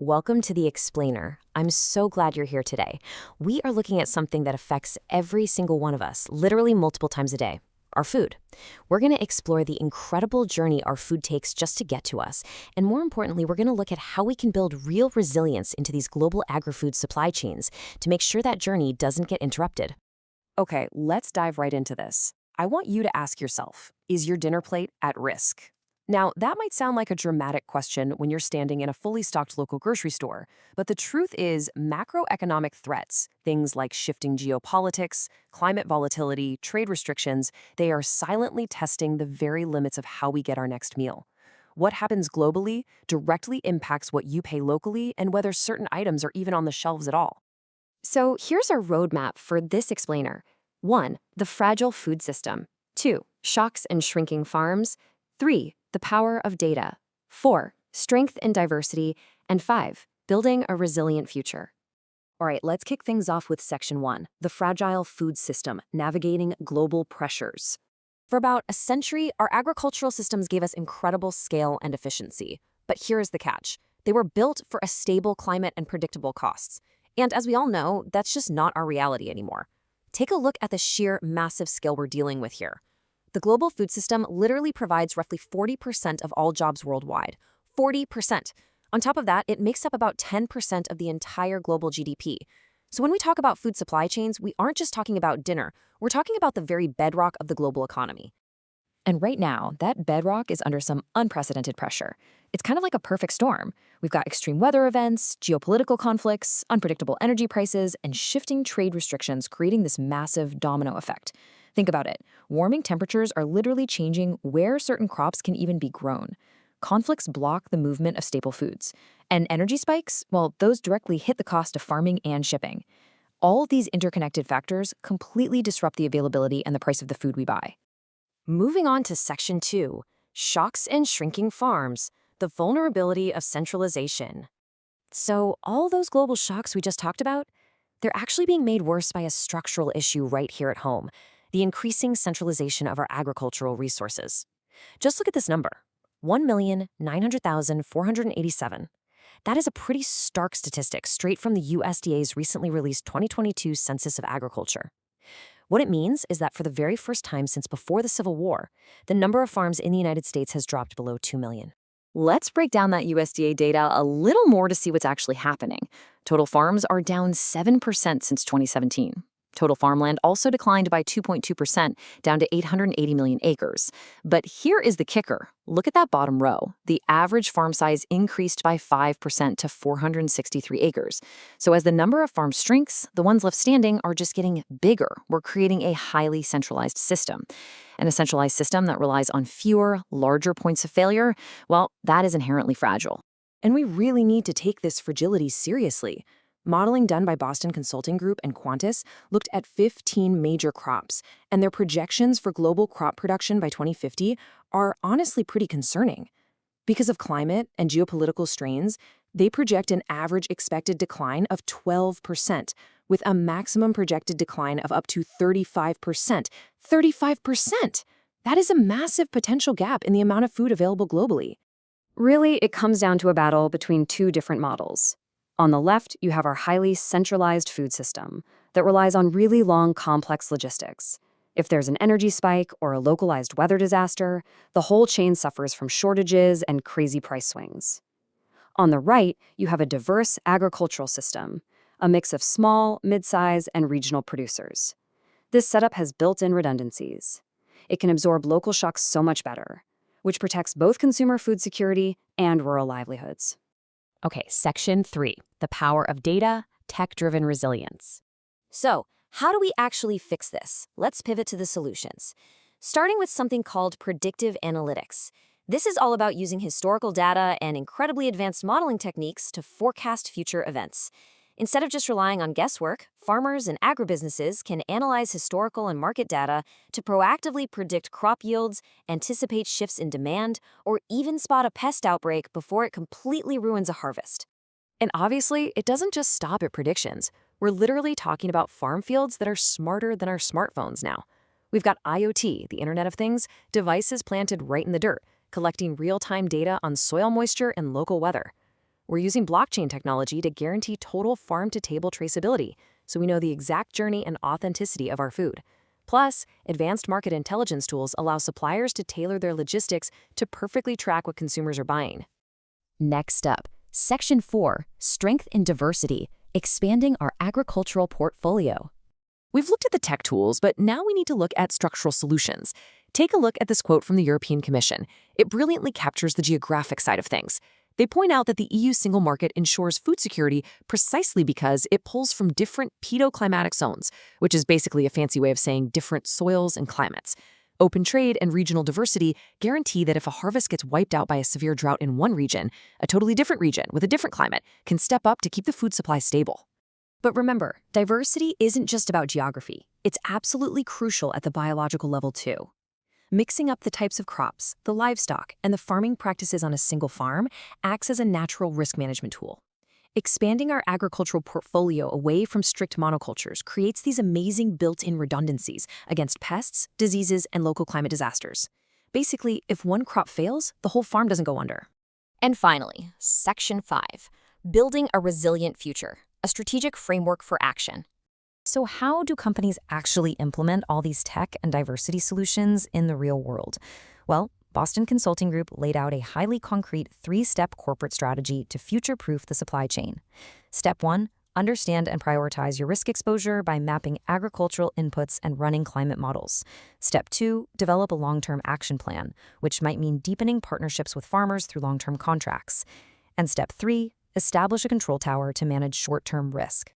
Welcome to The Explainer. I'm so glad you're here today. We are looking at something that affects every single one of us, literally multiple times a day. Our food. We're going to explore the incredible journey our food takes just to get to us. And more importantly, we're going to look at how we can build real resilience into these global agri-food supply chains to make sure that journey doesn't get interrupted. Okay, let's dive right into this. I want you to ask yourself, is your dinner plate at risk? Now, that might sound like a dramatic question when you're standing in a fully stocked local grocery store, but the truth is macroeconomic threats, things like shifting geopolitics, climate volatility, trade restrictions, they are silently testing the very limits of how we get our next meal. What happens globally directly impacts what you pay locally and whether certain items are even on the shelves at all. So here's our roadmap for this explainer. 1. The fragile food system. 2. Shocks and shrinking farms. 3. The power of data. 4. Strength and diversity. And 5. Building a resilient future. All right, let's kick things off with Section 1, the fragile food system, navigating global pressures. For about a century, our agricultural systems gave us incredible scale and efficiency. But here's the catch. They were built for a stable climate and predictable costs. And as we all know, that's just not our reality anymore. Take a look at the sheer massive scale we're dealing with here. The global food system literally provides roughly 40% of all jobs worldwide. 40%. On top of that, it makes up about 10% of the entire global GDP. So when we talk about food supply chains, we aren't just talking about dinner. We're talking about the very bedrock of the global economy. And right now, that bedrock is under some unprecedented pressure. It's kind of like a perfect storm. We've got extreme weather events, geopolitical conflicts, unpredictable energy prices, and shifting trade restrictions creating this massive domino effect. Think about it. Warming temperatures are literally changing where certain crops can even be grown. Conflicts block the movement of staple foods. And energy spikes, well, those directly hit the cost of farming and shipping. All these interconnected factors completely disrupt the availability and the price of the food we buy. Moving on to Section 2, Shocks and Shrinking Farms, the vulnerability of centralization. So all those global shocks we just talked about, they're actually being made worse by a structural issue right here at home, the increasing centralization of our agricultural resources. Just look at this number, 1,900,487. That is a pretty stark statistic straight from the USDA's recently released 2022 Census of Agriculture. What it means is that for the very first time since before the Civil War, the number of farms in the United States has dropped below 2 million. Let's break down that USDA data a little more to see what's actually happening. Total farms are down 7% since 2017. Total farmland also declined by 2.2%, down to 880 million acres. But here is the kicker. Look at that bottom row. The average farm size increased by 5% to 463 acres. So as the number of farms shrinks, the ones left standing are just getting bigger. We're creating a highly centralized system. And a centralized system that relies on fewer, larger points of failure, well, that is inherently fragile. And we really need to take this fragility seriously. Modeling done by Boston Consulting Group and Qantas looked at 15 major crops, and their projections for global crop production by 2050 are honestly pretty concerning. Because of climate and geopolitical strains, they project an average expected decline of 12%, with a maximum projected decline of up to 35%. 35%! That is a massive potential gap in the amount of food available globally. Really, it comes down to a battle between two different models. On the left, you have our highly centralized food system that relies on really long, complex logistics. If there's an energy spike or a localized weather disaster, the whole chain suffers from shortages and crazy price swings. On the right, you have a diverse agricultural system, a mix of small, mid-size, and regional producers. This setup has built-in redundancies. It can absorb local shocks so much better, which protects both consumer food security and rural livelihoods. Okay, Section 3, the power of data, tech-driven resilience. So, how do we actually fix this? Let's pivot to the solutions. Starting with something called predictive analytics. This is all about using historical data and incredibly advanced modeling techniques to forecast future events. Instead of just relying on guesswork, farmers and agribusinesses can analyze historical and market data to proactively predict crop yields, anticipate shifts in demand, or even spot a pest outbreak before it completely ruins a harvest. And obviously, it doesn't just stop at predictions. We're literally talking about farm fields that are smarter than our smartphones now. We've got IoT, the Internet of Things, devices planted right in the dirt, collecting real-time data on soil moisture and local weather. We're using blockchain technology to guarantee total farm-to-table traceability, so we know the exact journey and authenticity of our food. Plus, advanced market intelligence tools allow suppliers to tailor their logistics to perfectly track what consumers are buying. Next up, Section 4, Strength in Diversity, expanding our agricultural portfolio. We've looked at the tech tools, but now we need to look at structural solutions. Take a look at this quote from the European Commission. It brilliantly captures the geographic side of things. They point out that the EU single market ensures food security precisely because it pulls from different pedoclimatic zones, which is basically a fancy way of saying different soils and climates. Open trade and regional diversity guarantee that if a harvest gets wiped out by a severe drought in one region, a totally different region with a different climate can step up to keep the food supply stable. But remember, diversity isn't just about geography. It's absolutely crucial at the biological level too. Mixing up the types of crops, the livestock, and the farming practices on a single farm acts as a natural risk management tool. Expanding our agricultural portfolio away from strict monocultures creates these amazing built-in redundancies against pests, diseases, and local climate disasters. Basically, if one crop fails, the whole farm doesn't go under. And finally, Section 5, Building a Resilient Future, a strategic framework for action. So how do companies actually implement all these tech and diversity solutions in the real world? Well, Boston Consulting Group laid out a highly concrete 3-step corporate strategy to future-proof the supply chain. Step 1, understand and prioritize your risk exposure by mapping agricultural inputs and running climate models. Step 2, develop a long-term action plan, which might mean deepening partnerships with farmers through long-term contracts. And Step 3, establish a control tower to manage short-term risk.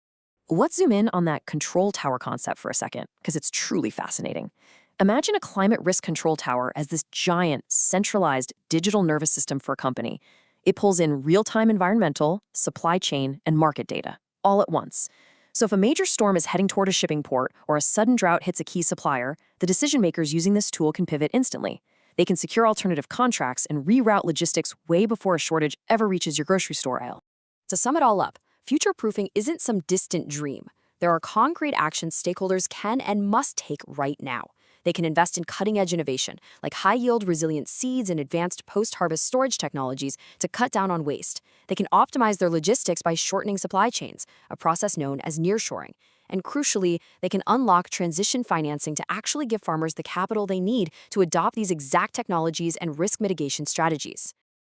Let's zoom in on that control tower concept for a second, because it's truly fascinating. Imagine a climate risk control tower as this giant, centralized digital nervous system for a company. It pulls in real-time environmental, supply chain, and market data, all at once. So if a major storm is heading toward a shipping port or a sudden drought hits a key supplier, the decision-makers using this tool can pivot instantly. They can secure alternative contracts and reroute logistics way before a shortage ever reaches your grocery store aisle. To sum it all up, future-proofing isn't some distant dream. There are concrete actions stakeholders can and must take right now. They can invest in cutting-edge innovation, like high-yield resilient seeds and advanced post-harvest storage technologies to cut down on waste. They can optimize their logistics by shortening supply chains, a process known as nearshoring. And crucially, they can unlock transition financing to actually give farmers the capital they need to adopt these exact technologies and risk mitigation strategies.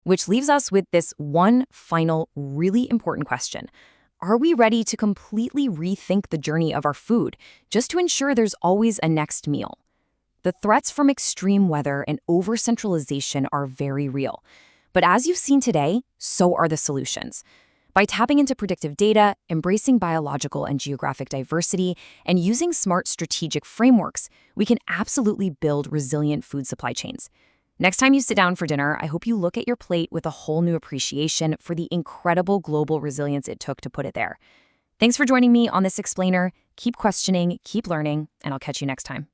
Which leaves us with this one final, really important question. Are we ready to completely rethink the journey of our food just to ensure there's always a next meal? The threats from extreme weather and over-centralization are very real. But as you've seen today, so are the solutions. By tapping into predictive data, embracing biological and geographic diversity, and using smart strategic frameworks, we can absolutely build resilient food supply chains. Next time you sit down for dinner, I hope you look at your plate with a whole new appreciation for the incredible global resilience it took to put it there. Thanks for joining me on this explainer. Keep questioning, keep learning, and I'll catch you next time.